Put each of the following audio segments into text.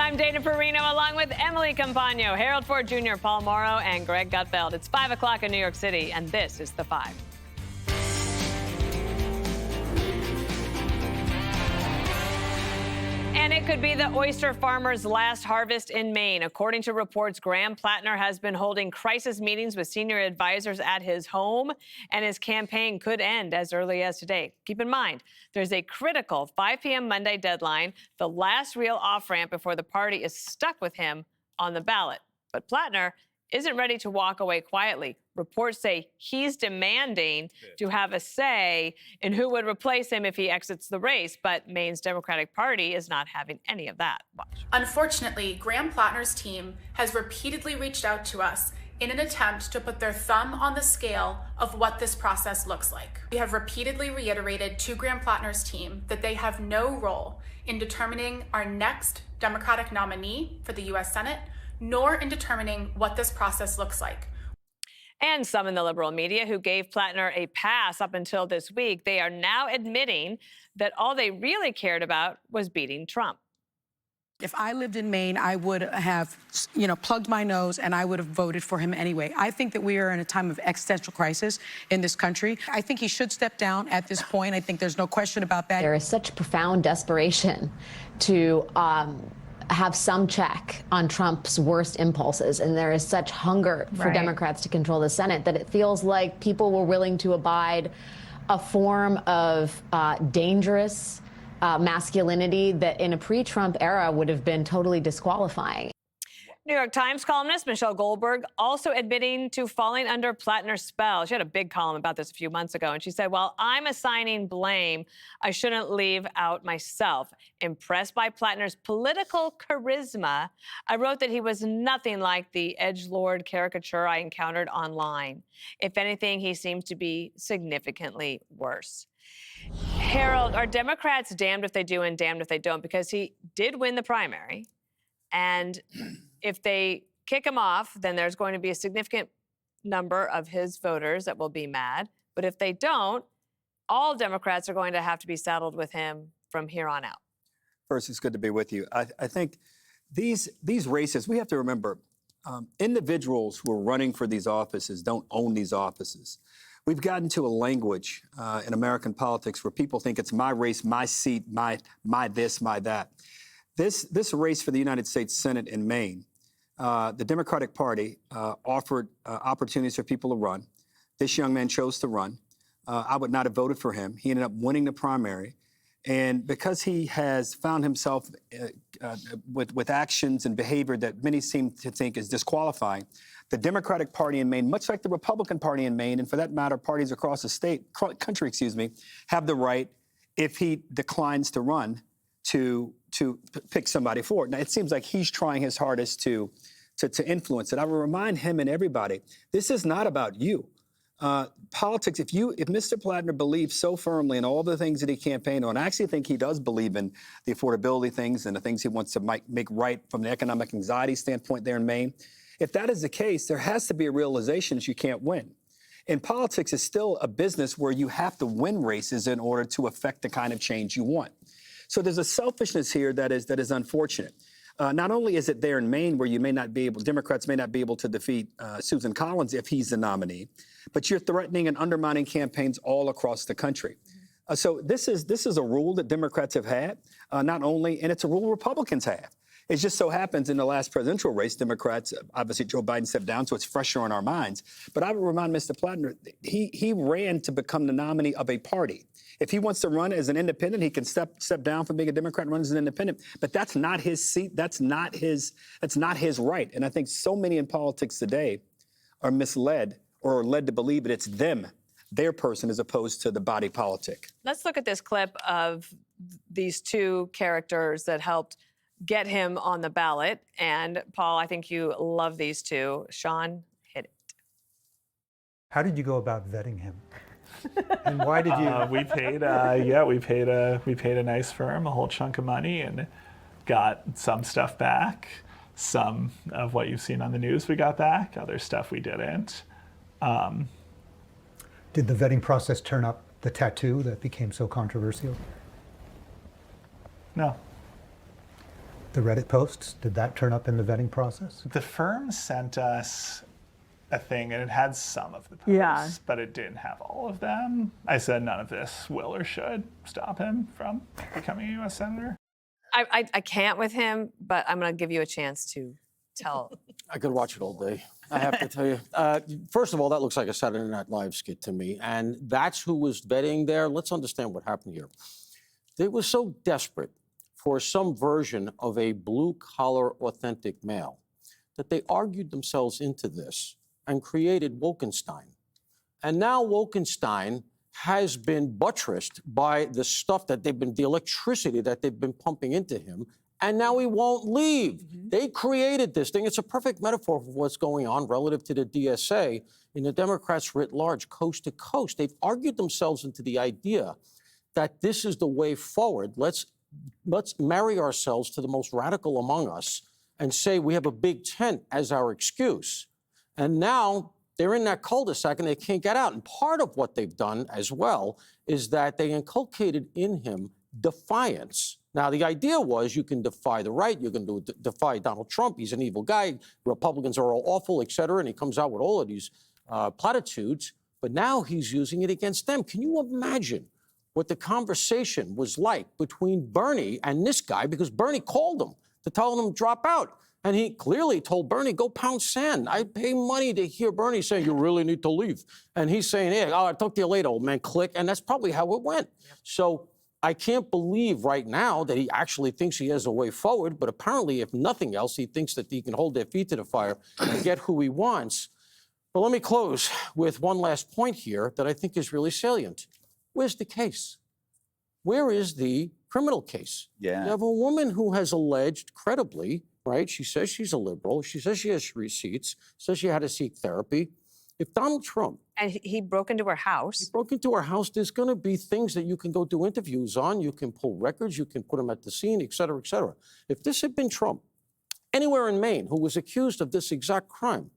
I'm Dana Perino, along with Emily Campagno, Harold Ford Jr., Paul Morrow, and Greg Gutfeld. It's 5 o'clock in New York City, and this is The Five. And it could be the oyster farmers' last harvest in Maine. According to reports, Graham Platner has been holding crisis meetings with senior advisors at his home, and his campaign could end as early as today. Keep in mind, there's a critical 5 p.m. Monday deadline, the last real off-ramp before the party is stuck with him on the ballot. But Platner isn't ready to walk away quietly. Reports say he's demanding to have a say in who would replace him if he exits the race, but Maine's Democratic Party is not having any of that. Watch. Unfortunately, Graham Platner's team has repeatedly reached out to us in an attempt to put their thumb on the scale of what this process looks like. We have repeatedly reiterated to Graham Platner's team that they have no role in determining our next Democratic nominee for the U.S. Senate, nor in determining what this process looks like. And some in the liberal media who gave Platner a pass up until this week, they are now admitting that all they really cared about was beating Trump. If I lived in Maine, I would have, plugged my nose and I would have voted for him anyway. I think that we are in a time of existential crisis in this country. I think he should step down at this point. I think there's no question about that. There is such profound desperation to have some check on Trump's worst impulses, and there is such hunger for Democrats to control the Senate that it feels like people were willing to abide a form of dangerous masculinity that in a pre-Trump era would have been totally disqualifying. New York Times columnist Michelle Goldberg also admitting to falling under Platner's spell. She had a big column about this a few months ago, and she said, "While I'm assigning blame, I shouldn't leave out myself. Impressed by Platner's political charisma, I wrote that he was nothing like the edgelord caricature I encountered online. If anything, he seems to be significantly worse." Harold, are Democrats damned if they do and damned if they don't? Because he did win the primary, and if they kick him off, then there's going to be a significant number of his voters that will be mad. But if they don't, all Democrats are going to have to be saddled with him from here on out. First, it's good to be with you. I think these races, we have to remember, individuals who are running for these offices don't own these offices. We've gotten to a language in American politics where people think it's my race, my seat, my this, my that. This race for the United States Senate in Maine, the Democratic Party offered opportunities for people to run. This young man chose to run. I would not have voted for him. He ended up winning the primary. And because he has found himself with actions and behavior that many seem to think is disqualifying, the Democratic Party in Maine, much like the Republican Party in Maine, and for that matter, parties across the country, have the right, if he declines to run, to pick somebody forward. Now, it seems like he's trying his hardest to influence it. I will remind him and everybody, this is not about you. Politics, if Mr. Platner believes so firmly in all the things that he campaigned on, I actually think he does believe in the affordability things and the things he wants to make right from the economic anxiety standpoint there in Maine. If that is the case, there has to be a realization that you can't win. And politics is still a business where you have to win races in order to affect the kind of change you want. So there's a selfishness here that is unfortunate. Not only is it there in Maine where Democrats may not be able to defeat Susan Collins if he's the nominee, but you're threatening and undermining campaigns all across the country. So this is a rule that Democrats have had, and it's a rule Republicans have. It just so happens in the last presidential race, Democrats, obviously Joe Biden stepped down, so it's fresher on our minds. But I would remind Mr. Platner, he ran to become the nominee of a party. If he wants to run as an independent, he can step down from being a Democrat and run as an independent. But that's not his seat. That's not his right. And I think so many in politics today are misled or are led to believe that it's them, their person, as opposed to the body politic. Let's look at this clip of these two characters that helped get him on the ballot. And Paul, I think you love these two. Sean, hit it. How did you go about vetting him? And why did you? We paid a nice firm a whole chunk of money and got some stuff back. Some of what you've seen on the news we got back. Other stuff we didn't. Did the vetting process turn up the tattoo that became so controversial? No. The Reddit posts, did that turn up in the vetting process? The firm sent us a thing, and it had some of the posts, but it didn't have all of them. I said none of this will or should stop him from becoming a U.S. Senator. I can't with him, but I'm going to give you a chance to tell. I could watch it all day, I have to tell you. First of all, that looks like a Saturday Night Live skit to me, and that's who was vetting there. Let's understand what happened here. They were so desperate for some version of a blue-collar, authentic male that they argued themselves into this and created Wolkenstein. And now Wolkenstein has been buttressed by the stuff that the electricity that they've been pumping into him, and now he won't leave. They created this thing. It's a perfect metaphor for what's going on relative to the DSA in the Democrats writ large, coast to coast. They've argued themselves into the idea that this is the way forward. Let's marry ourselves to the most radical among us and say we have a big tent as our excuse. And now they're in that cul-de-sac and they can't get out. And part of what they've done as well is that they inculcated in him defiance. Now, the idea was you can defy the right, you can defy Donald Trump, he's an evil guy, Republicans are all awful, et cetera, and he comes out with all of these platitudes, but now he's using it against them. Can you imagine what the conversation was like between Bernie and this guy? Because Bernie called him to tell him to drop out. And he clearly told Bernie, go pound sand. I pay money to hear Bernie say, you really need to leave. And he's saying, yeah, I'll talk to you later, old man, click. And that's probably how it went. Yep. So I can't believe right now that he actually thinks he has a way forward. But apparently, if nothing else, he thinks that he can hold their feet to the fire and get who he wants. But let me close with one last point here that I think is really salient. Where's the case? Where is the criminal case? Yeah. You have a woman who has alleged credibly, right? She says she's a liberal. She says she has receipts, says she had to seek therapy. If Donald Trump... And he broke into her house. He broke into her house. There's going to be things that you can go do interviews on. You can pull records. You can put them at the scene, et cetera, et cetera. If this had been Trump, anywhere in Maine, who was accused of this exact crime,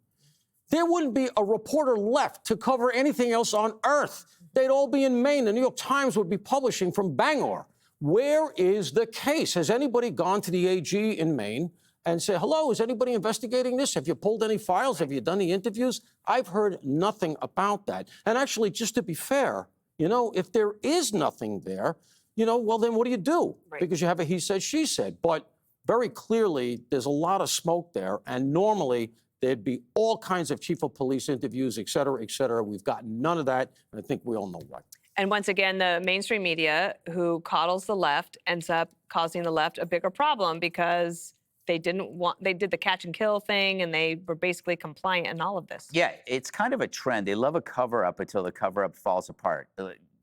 there wouldn't be a reporter left to cover anything else on earth. They'd all be in Maine. The New York Times would be publishing from Bangor. Where is the case? Has anybody gone to the AG in Maine and say, hello, is anybody investigating this? Have you pulled any files? Have you done the interviews? I've heard nothing about that. And actually, just to be fair, you know, if there is nothing there, you know, well, then what do you do? Right. Because you have a he said, she said. But very clearly, there's a lot of smoke there. And normally, there'd be all kinds of chief of police interviews, et cetera, et cetera. We've got none of that. And I think we all know why. And once again, the mainstream media, who coddles the left, ends up causing the left a bigger problem because they did the catch and kill thing, and they were basically compliant in all of this. Yeah, it's kind of a trend. They love a cover-up until the cover-up falls apart.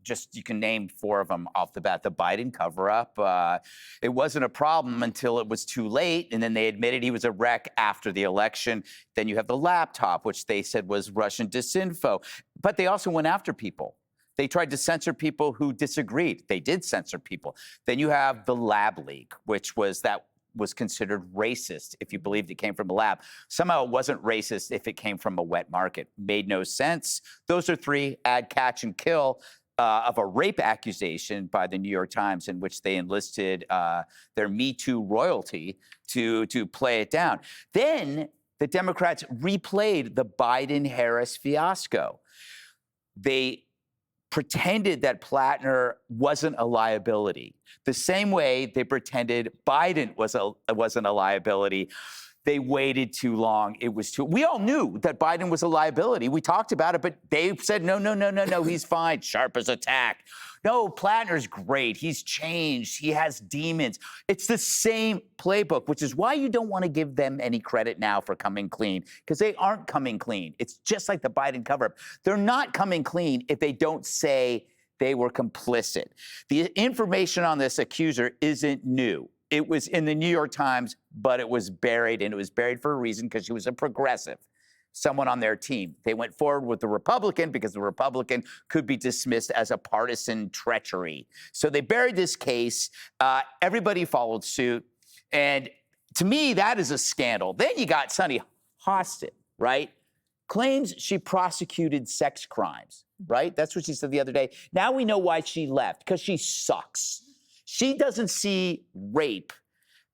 Just, you can name 4 of them off the bat. The Biden cover-up, it wasn't a problem until it was too late, and then they admitted he was a wreck after the election. Then you have the laptop, which they said was Russian disinfo. But they also went after people. They tried to censor people who disagreed. They did censor people. Then you have the lab leak, which was considered racist if you believed it came from a lab. Somehow it wasn't racist if it came from a wet market. Made no sense. Those are 3, add catch and kill, of a rape accusation by the New York Times in which they enlisted their Me Too royalty to play it down. Then the Democrats replayed the Biden-Harris fiasco. They pretended that Platner wasn't a liability. The same way they pretended Biden wasn't a liability. They waited too long. It was too... We all knew that Biden was a liability. We talked about it, but they said, no, he's fine. Sharp as a tack. No, Platner's great. He's changed. He has demons. It's the same playbook, which is why you don't want to give them any credit now for coming clean, because they aren't coming clean. It's just like the Biden cover-up. They're not coming clean if they don't say they were complicit. The information on this accuser isn't new. It was in the New York Times, but it was buried, and it was buried for a reason, because she was a progressive, someone on their team. They went forward with the Republican because the Republican could be dismissed as a partisan treachery. So they buried this case. Everybody followed suit. And to me, that is a scandal. Then you got Sunny Hostin, right? Claims she prosecuted sex crimes, right? That's what she said the other day. Now we know why she left, because she sucks. She doesn't see rape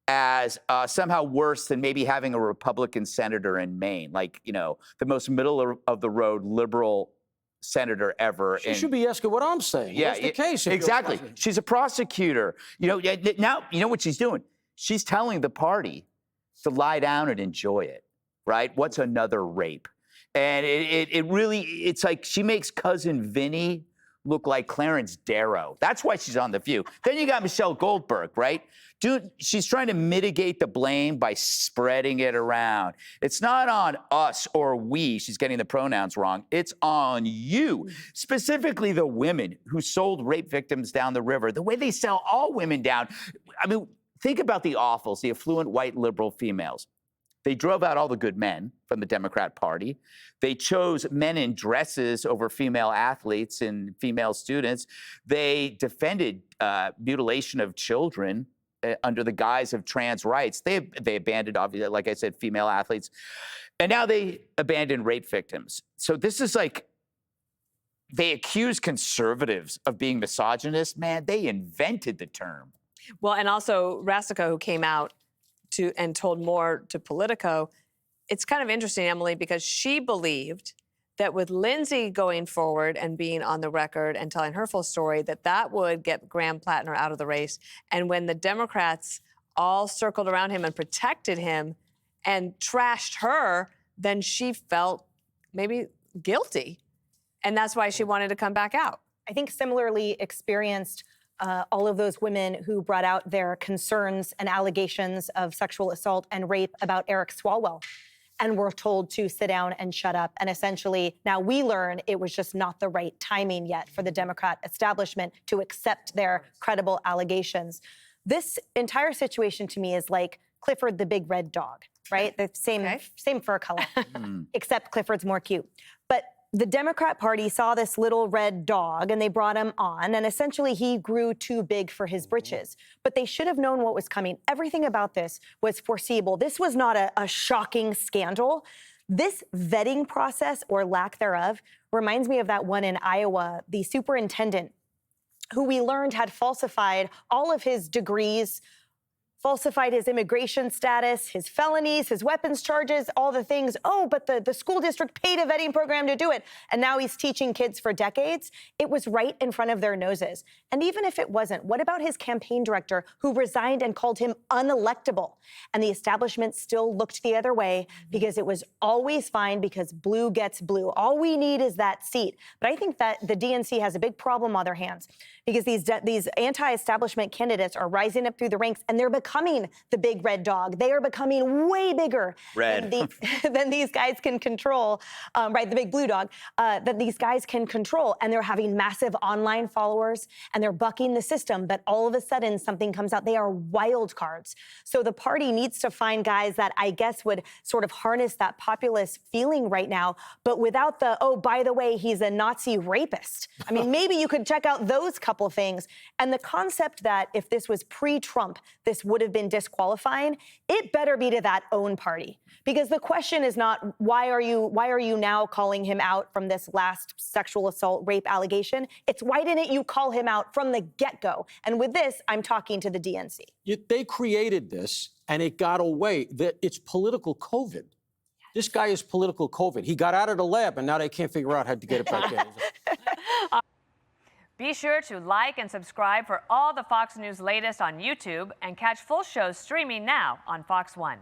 as somehow worse than maybe having a Republican senator in Maine, like, you know, the most middle of the road liberal senator ever. She should be asking what I'm saying. Yeah, What's the case? if you're exactly. president? She's a prosecutor. You know, now you know what she's doing. She's telling the party to lie down and enjoy it, right? What's another rape? And it really, it's like she makes cousin Vinny look like Clarence Darrow. That's why she's on The View. Then you got Michelle Goldberg, right? Dude, she's trying to mitigate the blame by spreading it around. It's not on us or we, she's getting the pronouns wrong. It's on you, specifically the women who sold rape victims down the river, the way they sell all women down. I mean, think about the awfuls, the affluent white liberal females. They drove out all the good men from the Democrat Party. They chose men in dresses over female athletes and female students. They defended mutilation of children under the guise of trans rights. They abandoned, obviously, like I said, female athletes. And now they abandon rape victims. So this is like, they accuse conservatives of being misogynist. Man, they invented the term. Well, and also Rastico, who came out and told more to Politico. It's kind of interesting, Emily, because she believed that with Lindsay going forward and being on the record and telling her full story, that would get Graham Platner out of the race. And when the Democrats all circled around him and protected him and trashed her, then she felt maybe guilty. And that's why she wanted to come back out. I think similarly experienced all of those women who brought out their concerns and allegations of sexual assault and rape about Eric Swalwell and were told to sit down and shut up. And essentially, now we learn it was just not the right timing yet for the Democrat establishment to accept their credible allegations. This entire situation to me is like Clifford the Big Red Dog, right? The same fur color, except Clifford's more cute. But the Democrat Party saw this little red dog and they brought him on, and essentially he grew too big for his britches. But they should have known what was coming. Everything about this was foreseeable. This was not a shocking scandal. This vetting process, or lack thereof, reminds me of that one in Iowa, the superintendent who we learned had falsified all of his degrees, falsified his immigration status, his felonies, his weapons charges, all the things. Oh, but the school district paid a vetting program to do it. And now he's teaching kids for decades. It was right in front of their noses. And even if it wasn't, what about his campaign director who resigned and called him unelectable? And the establishment still looked the other way because it was always fine because blue gets blue. All we need is that seat. But I think that the DNC has a big problem on their hands because these anti-establishment candidates are rising up through the ranks and they're becoming the big red dog. They are becoming way bigger than these guys can control, right, the big blue dog, that these guys can control. And they're having massive online followers and they're bucking the system. But all of a sudden something comes out. They are wild cards. So the party needs to find guys that I guess would sort of harness that populist feeling right now, but without the, oh, by the way, he's a Nazi rapist. I mean, maybe you could check out those couple things. And the concept that if this was pre-Trump, this would have been disqualifying, it better be to that own party. Because the question is not, why are you now calling him out from this last sexual assault rape allegation? It's why didn't you call him out from the get-go? And with this, I'm talking to the DNC. They created this and it got away. It's political COVID. This guy is political COVID. He got out of the lab and now they can't figure out how to get it back in. Be sure to like and subscribe for all the Fox News latest on YouTube and catch full shows streaming now on Fox One.